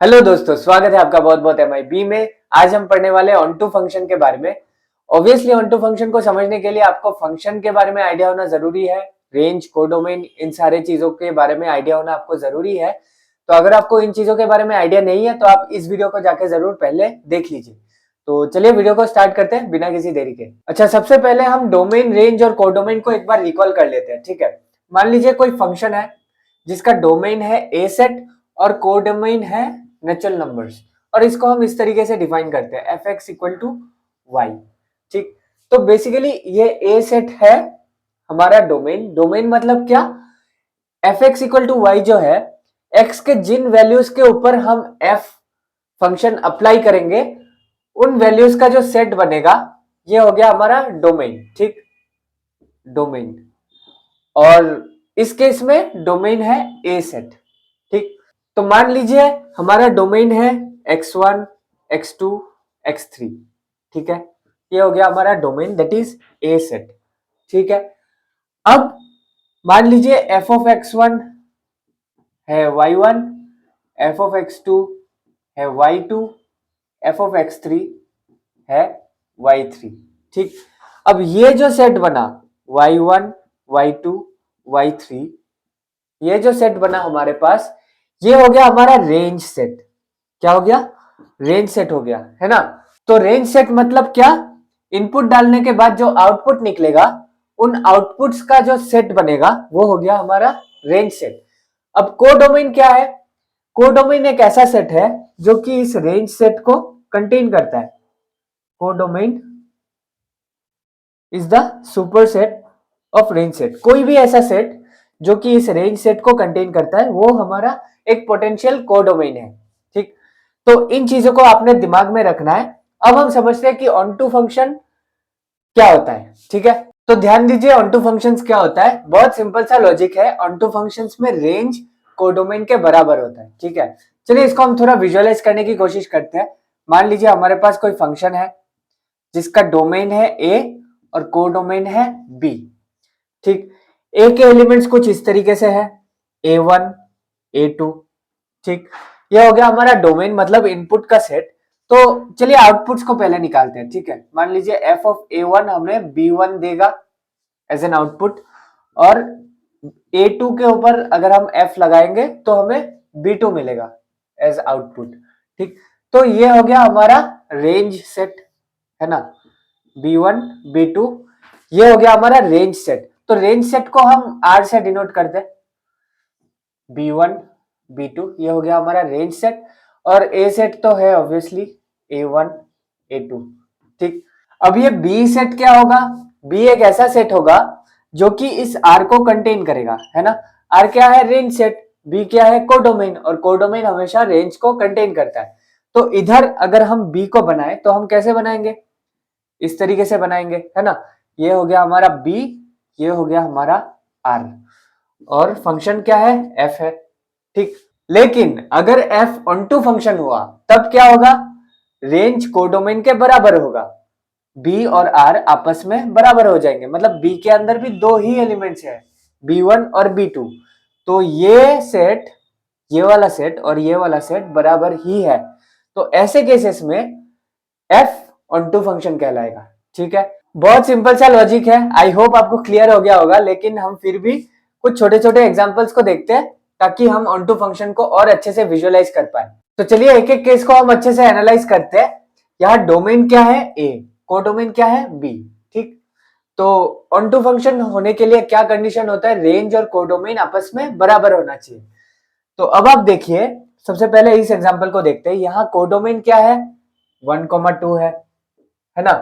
Hello दोस्तों, स्वागत है आपका बहुत बहुत MIB में। आज हम पढ़ने वाले ऑन टू फंक्शन के बारे में। ऑब्वियसली ऑन टू फंक्शन को समझने के लिए आपको फंक्शन के बारे में आइडिया होना जरूरी है। रेंज, कोडोमेन, इन सारे चीजों के बारे में आइडिया होना आपको जरूरी है। तो अगर आपको इन चीजों के बारे में आइडिया नहीं है तो आप इस वीडियो को जाके जरूर पहले देख लीजिए। तो चलिए वीडियो को स्टार्ट करते हैं बिना किसी देरी के। अच्छा, सबसे पहले हम डोमेन, रेंज और कोडोमेन को एक बार रिकॉल कर लेते हैं, ठीक है। मान लीजिए कोई फंक्शन है जिसका डोमेन है ए सेट और कोडोमेन है नेचुरल नंबर्स, और इसको हम इस तरीके से डिफाइन करते हैं f x equal to y. ठीक, तो बेसिकली ये ए सेट है हमारा डोमेन। डोमेन मतलब क्या? F x equal to y जो है, एक्स के जिन वैल्यूज के ऊपर हम एफ फंक्शन अप्लाई करेंगे उन वैल्यूज का जो सेट बनेगा ये हो गया हमारा डोमेन। ठीक, डोमेन। और इस केस में डोमेन है ए सेट। ठीक, तो मान लीजिए हमारा डोमेन है x1, x2, x3। ठीक है, ये हो गया हमारा domain, that is a set. ठीक है, अब मान लीजिए f ऑफ x1 है y1, f ऑफ x2 है y2, f ऑफ x3 है y3। ठीक, अब ये जो सेट बना y1, y2, y3, ये जो सेट बना हमारे पास, ये हो गया हमारा रेंज सेट। क्या हो गया? रेंज सेट हो गया, है ना। तो रेंज सेट मतलब क्या? इनपुट डालने के बाद जो आउटपुट निकलेगा उन आउटपुट्स का जो सेट बनेगा वो हो गया हमारा रेंज सेट। अब कोडोमेन क्या है? कोडोमेन एक ऐसा सेट है जो कि इस रेंज सेट को कंटेन करता है। Codomain is the super set of range set. कोई भी ऐसा सेट जो कि इस रेंज सेट को कंटेन करता है वो हमारा एक पोटेंशियल कोडोमेन है। ठीक, तो इन चीजों को आपने दिमाग में रखना है। अब हम समझते हैं कि ऑन टू फंक्शन क्या होता है। ठीक है, तो ध्यान दीजिए ऑन टू फंक्शंस क्या होता है। बहुत सिंपल सा लॉजिक है। ऑन टू फंक्शंस में रेंज कोडोमेन के बराबर होता है। ठीक है, चलिए इसको हम थोड़ा विजुअलाइज करने की कोशिश करते हैं। मान लीजिए हमारे पास कोई फंक्शन है जिसका डोमेन है ए और कोडोमेन है बी। ठीक, ए के एलिमेंट्स कुछ इस तरीके से है, A1, A2। ठीक, ये हो गया हमारा डोमेन, मतलब इनपुट का सेट। तो चलिए आउटपुट्स को पहले निकालते हैं। ठीक है, मान लीजिए f ऑफ A1 हमें B1 देगा एज एन आउटपुट, और A2 के ऊपर अगर हम f लगाएंगे तो हमें B2 मिलेगा एज आउटपुट। ठीक, तो ये हो गया हमारा रेंज सेट, है ना। B1, B2, ये हो गया हमारा रेंज सेट। तो रेंज सेट को हम R से डिनोट करते हैं, B1, B2, ये हो गया हमारा रेंज सेट। और ए सेट तो है ऑब्वियसली A1, A2। ठीक, अब ये बी सेट क्या होगा? बी एक ऐसा सेट होगा जो कि इस आर को कंटेन करेगा, है ना। आर क्या है? Range set. बी क्या है? कोडोमेन, और कोडोमेन हमेशा रेंज को कंटेन करता है। तो इधर अगर हम बी को बनाए तो हम कैसे बनाएंगे? इस तरीके से बनाएंगे, है ना। ये हो गया हमारा बी, ये हो गया हमारा आर, और फंक्शन क्या है? एफ है। ठीक, लेकिन अगर एफ ऑन टू फंक्शन हुआ तब क्या होगा? रेंज कोडोमेन के बराबर होगा। बी और आर आपस में बराबर हो जाएंगे, मतलब बी के अंदर भी दो ही एलिमेंट्स है, B1 और B2। तो ये सेट, ये वाला सेट और ये वाला सेट बराबर ही है। तो ऐसे केसेस में एफ ऑन टू फंक्शन कहलाएगा। ठीक है, बहुत सिंपल सा लॉजिक है। आई होप आपको क्लियर हो गया होगा, लेकिन हम फिर भी कुछ छोटे छोटे एग्जांपल्स को देखते हैं ताकि हम ऑन टू फंक्शन को और अच्छे से विजुअलाइज कर पाए। तो चलिए एक एक केस को हम अच्छे से एनालाइज करते हैं। यहाँ डोमेन क्या है? ए, कोडोमेन क्या है? बी। ठीक, तो ऑन टू फंक्शन होने के लिए क्या कंडीशन होता है? रेंज और कोडोमेन आपस में बराबर होना चाहिए। तो अब आप देखिए, सबसे पहले इस एग्जांपल को देखते हैं। यहाँ कोडोमेन क्या है? 1,2 है ना।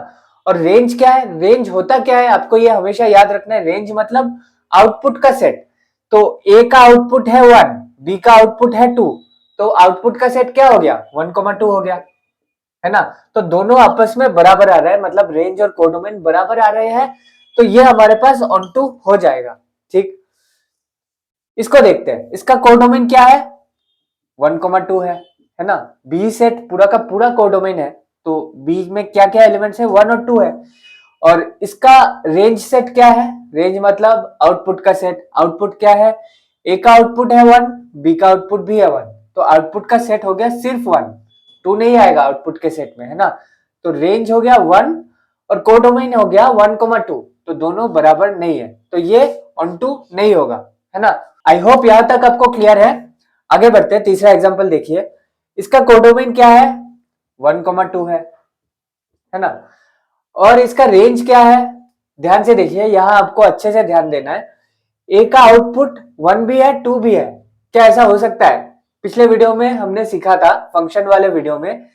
और रेंज क्या है? रेंज होता क्या है आपको ये हमेशा याद रखना है। रेंज मतलब आउटपुट का सेट। तो ए का आउटपुट है 1, बी का आउटपुट है 2, तो आउटपुट का सेट क्या हो गया? 1,2 हो गया, है ना। तो दोनों आपस में बराबर आ रहा है, मतलब रेंज और कोडोमेन बराबर आ रहे हैं, तो ये हमारे पास ऑन टू हो जाएगा। ठीक, इसको देखते हैं। इसका कोडोमेन क्या है? 1,2 है ना। बी सेट पूरा का पूरा कोडोमेन है, तो बी में क्या क्या एलिमेंट्स है? 1 और 2 है। और इसका रेंज सेट क्या है? रेंज मतलब आउटपुट का सेट। आउटपुट क्या है? ए का आउटपुट है 1, बी का आउटपुट भी है 1, तो आउटपुट का सेट हो गया सिर्फ 1, 2 नहीं आएगा आउटपुट के सेट में, है ना। तो रेंज हो गया 1 और कोडोमेन हो गया 1,2, तो दोनों बराबर नहीं है, तो ये ऑन टू नहीं होगा, है ना। आई होप यहां तक आपको क्लियर है। आगे बढ़ते हैं, तीसरा एग्जांपल देखिए। इसका कोडोमेन क्या है, 1,2 है ना। और इसका रेंज क्या है, ध्यान से देखिए, यहां आपको अच्छे से ध्यान देना है। ए का आउटपुट 1 भी है 2 भी है, क्या ऐसा हो सकता है? पिछले वीडियो में हमने सीखा था, फंक्शन वाले वीडियो में,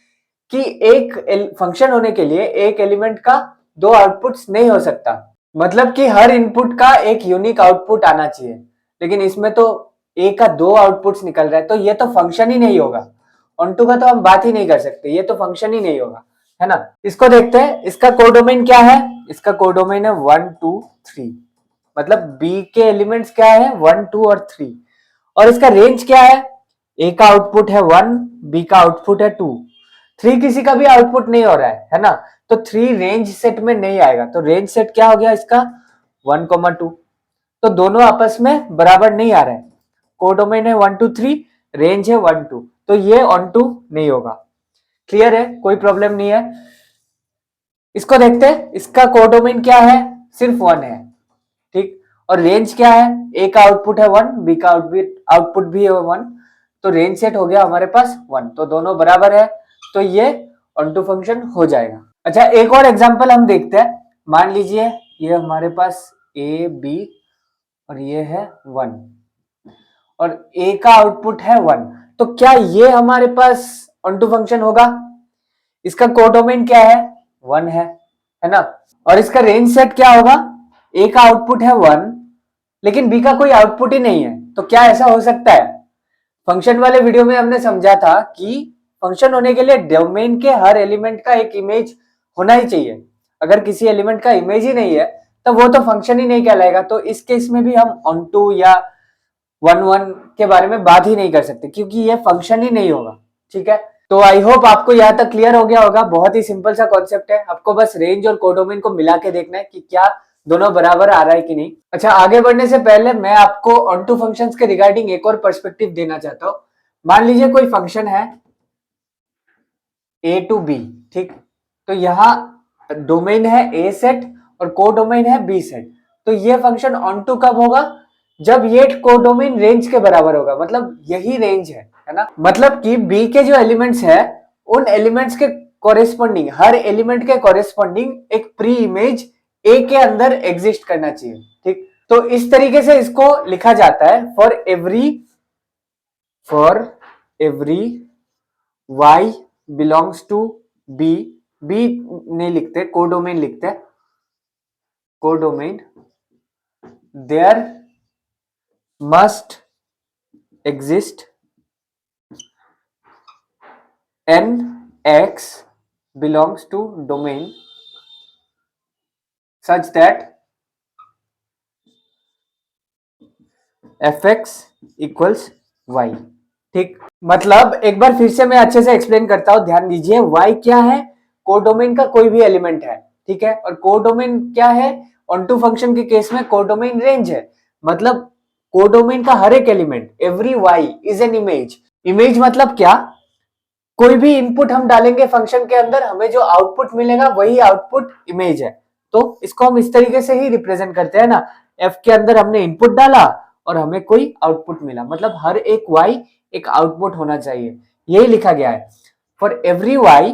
कि एक फंक्शन होने के लिए एक एलिमेंट का 2 आउटपुट्स नहीं हो सकता, मतलब कि हर इनपुट का एक यूनिक आउटपुट आना चाहिए। लेकिन इसमें तो ए का 2 आउटपुट्स निकल रहा है, तो ये तो फंक्शन ही नहीं होगा। ऑन टू का तो हम बात ही नहीं कर सकते, ये तो फंक्शन ही नहीं होगा, है ना। इसको देखते हैं, इसका कोडोमेन क्या है। इसका कोडोमेन है 1 2 3, मतलब बी के एलिमेंट्स क्या है, 1 2 और 3। और इसका रेंज क्या है, ए का आउटपुट है 1, बी का आउटपुट है 2, 3 किसी का भी आउटपुट नहीं हो रहा है ना। तो 3 रेंज सेट में नहीं आएगा, तो रेंज सेट क्या हो गया इसका, 1,2। तो दोनों आपस में बराबर नहीं आ रहे हैं। कोडोमेन है 1 2 3, रेंज है 1 2, तो ये ऑन टू नहीं होगा। क्लियर है, कोई प्रॉब्लम नहीं है। इसको देखते हैं, इसका कोडोमेन क्या है, सिर्फ 1 है, ठीक। और रेंज क्या है, ए का आउटपुट है 1, बी का आउटपुट भी है 1, तो रेंज सेट हो गया हमारे पास 1, तो दोनों बराबर है, तो ये ऑन टू फंक्शन हो जाएगा। अच्छा, एक और एग्जांपल हम देखते हैं। मान लीजिए ये हमारे पास ए बी और ये है 1 और ए का आउटपुट है 1, तो क्या ये हमारे पास ऑन टू फंक्शन होगा? इसका कोडोमेन क्या है, 1 है ना। और इसका रेंज सेट क्या होगा, ए का आउटपुट है 1 लेकिन बी का कोई आउटपुट ही नहीं है, तो क्या ऐसा हो सकता है? फंक्शन वाले वीडियो में हमने समझा था कि फंक्शन होने के लिए डोमेन के हर एलिमेंट का एक इमेज होना ही चाहिए। अगर किसी एलिमेंट का इमेज ही नहीं है तो वो तो फंक्शन ही नहीं कहलाएगा। तो इस केस में भी हम ऑन टू या 1 1 के बारे में बात ही नहीं कर सकते, क्योंकि ये फंक्शन ही नहीं होगा, ठीक है। तो आई होप आपको यहाँ तक क्लियर हो गया होगा। बहुत ही सिंपल सा कॉन्सेप्ट है, आपको बस रेंज और कोडोमेन को मिला के देखना है कि क्या दोनों बराबर आ रहा है कि नहीं। अच्छा, आगे बढ़ने से पहले मैं आपको ऑन टू फंक्शंस के रिगार्डिंग एक और पर्सपेक्टिव देना चाहता हूँ। मान लीजिए कोई फंक्शन है ए टू बी, ठीक। तो यहाँ डोमेन है ए सेट और कोडोमेन है बी सेट। तो ये फंक्शन ऑन टू कब होगा, जब ये कोडोमेन रेंज के बराबर होगा, मतलब यही रेंज है ना। मतलब कि बी के जो एलिमेंट्स है उन एलिमेंट्स के कोरेस्पोंडिंग, हर एलिमेंट के कोरेस्पोंडिंग एक प्री इमेज ए के अंदर एग्जिस्ट करना चाहिए, ठीक। तो इस तरीके से इसको लिखा जाता है, for every y belongs to B, B नहीं लिखते, कोडोमेन लिखते हैं, codomain, there must exist an x belongs to domain such that f x equals y, ठीक। मतलब एक बार फिर से मैं अच्छे से एक्सप्लेन करता हूं, ध्यान दीजिए। y क्या है, कोडोमेन का कोई भी एलिमेंट है, ठीक है। और कोडोमेन क्या है, ऑन टू फंक्शन के केस में कोडोमेन रेंज है, मतलब कोडोमेन का हर एक element, every y is an image. Image मतलब क्या, कोई भी इनपुट हम डालेंगे फंक्शन के अंदर, हमें जो आउटपुट मिलेगा वही आउटपुट इमेज है। तो इसको हम इस तरीके से ही रिप्रेजेंट करते हैं ना, f के अंदर हमने इनपुट डाला और हमें कोई आउटपुट मिला, मतलब हर एक y एक आउटपुट होना चाहिए, यही लिखा गया है। For every y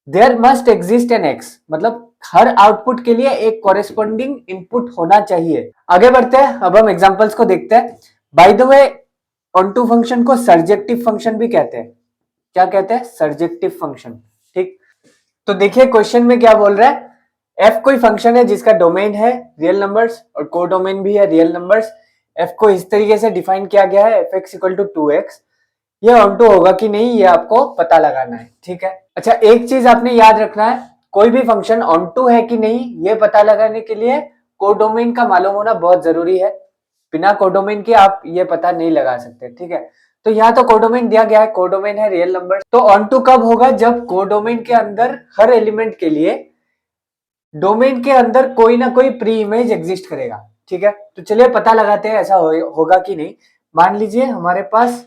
there must exist an x, मतलब हर आउटपुट के लिए एक कॉरेस्पॉन्डिंग इनपुट होना चाहिए। आगे बढ़ते हैं, अब हम एग्जांपल्स को देखते हैं। By the way, onto function को सर्जेक्टिव फंक्शन भी कहते हैं। क्या कहते हैं, सर्जेक्टिव फंक्शन, ठीक। तो देखिए क्वेश्चन में क्या बोल रहा है, f कोई फंक्शन है जिसका डोमेन है रियल नंबर्स और कोडोमेन भी है रियल नंबर्स। f को इस तरीके से डिफाइन किया गया है, fx इक्वल टू 2x। ये ऑन टू होगा कि नहीं ये आपको पता लगाना है, ठीक है। अच्छा, एक चीज आपने याद रखना है, कोई भी फंक्शन ऑन टू है कि नहीं ये पता लगाने के लिए कोडोमेन का मालूम होना बहुत जरूरी है। बिना कोडोमेन के आप ये पता नहीं लगा सकते, ठीक है। तो यहाँ तो कोडोमेन दिया गया है, कोडोमेन है रियल नंबर। तो ऑन टू कब होगा, जब कोडोमेन के अंदर हर एलिमेंट के लिए डोमेन के अंदर कोई ना कोई प्री इमेज एग्जिस्ट करेगा, ठीक है। तो चलिए पता लगाते हैं ऐसा होगा कि नहीं। मान लीजिए हमारे पास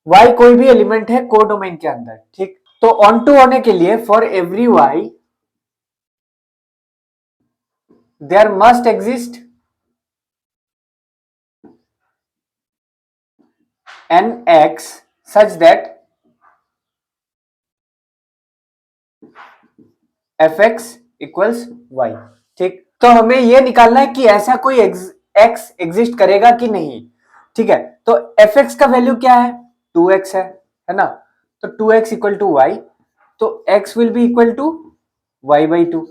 y कोई भी एलिमेंट है कोडोमेन के अंदर, ठीक। तो ऑन टू होने के लिए for every y there must exist an x such that fx equals y, ठीक। तो हमें यह निकालना है कि ऐसा कोई x एग्जिस्ट करेगा कि नहीं, ठीक है। तो fx का वैल्यू क्या है, 2x है ना। तो 2x इक्वल टू y, तो x will be equal to y by 2,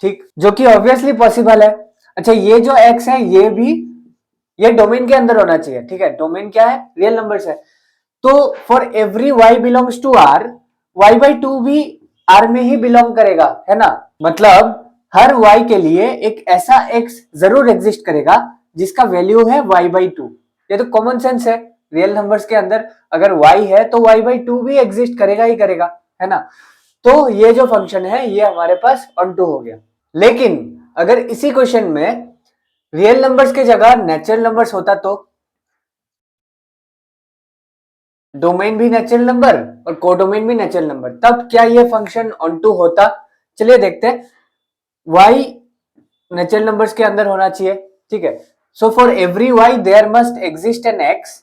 ठीक, जो कि ऑब्वियसली पॉसिबल है। अच्छा, ये जो x है ये भी ये डोमेन के अंदर होना चाहिए, ठीक है। डोमेन क्या है, रियल नंबर्स है। तो for every y belongs to r, y by 2 भी r में ही बिलोंग करेगा, है ना। मतलब हर y के लिए एक ऐसा x जरूर एग्जिस्ट करेगा जिसका वैल्यू है y बाई 2। ये तो कॉमन सेंस है, रियल नंबर्स के अंदर अगर y है तो y बाई 2 भी एग्जिस्ट करेगा ही करेगा, है ना। तो ये जो फंक्शन है ये हमारे पास ऑन टू हो गया। लेकिन अगर इसी क्वेश्चन में रियल नंबर्स की जगह नेचुरल नंबर्स होता तो डोमेन भी नेचुरल नंबर और कोडोमेन भी नेचुरल नंबर, तब क्या ये फंक्शन ऑन टू होता। चलिए देखते हैं। y नेचुरल नंबर्स के अंदर होना चाहिए, ठीक है। So for every y there must exist an x,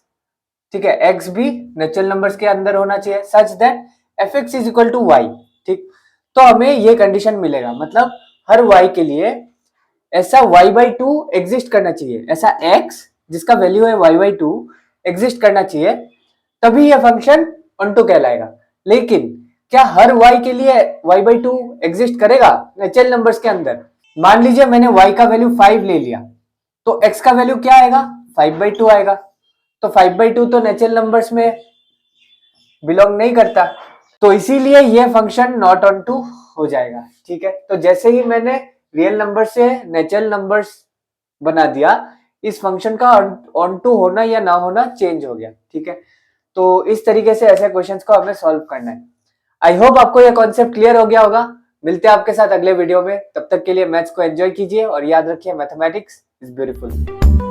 ठीक है। x भी नेचुरल नंबर्स के अंदर होना चाहिए such that fx is equal to y, ठीक। तो हमें ये कंडीशन मिलेगा, मतलब हर y के लिए ऐसा y बाई 2 एग्जिस्ट करना चाहिए, ऐसा x जिसका वैल्यू है y बाई 2 एग्जिस्ट करना चाहिए, तभी ये फंक्शन ऑन टू कहलाएगा। लेकिन क्या हर y के लिए y बाई 2 एग्जिस्ट करेगा नेचुरल नंबर्स के अंदर। मान लीजिए मैंने y का वैल्यू 5 ले लिया, तो x का वैल्यू क्या आएगा, 5 बाई 2 आएगा। तो 5 बाई 2 तो नेचुरल नंबर्स में बिलोंग नहीं करता, तो इसीलिए ये फंक्शन नॉट ऑन टू हो जाएगा, ठीक है। तो जैसे ही मैंने रियल नंबर से नेचुरल नंबर्स बना दिया, इस फंक्शन का ऑन टू होना या ना होना चेंज हो गया, ठीक है। तो इस तरीके से ऐसे क्वेश्चंस को हमें सॉल्व करना है। आई होप आपको यह कॉन्सेप्ट क्लियर हो गया होगा। मिलते हैं आपके साथ अगले वीडियो में, तब तक के लिए मैथ्स को एंजॉय कीजिए और याद रखिए मैथमेटिक्स इज ब्यूटीफुल।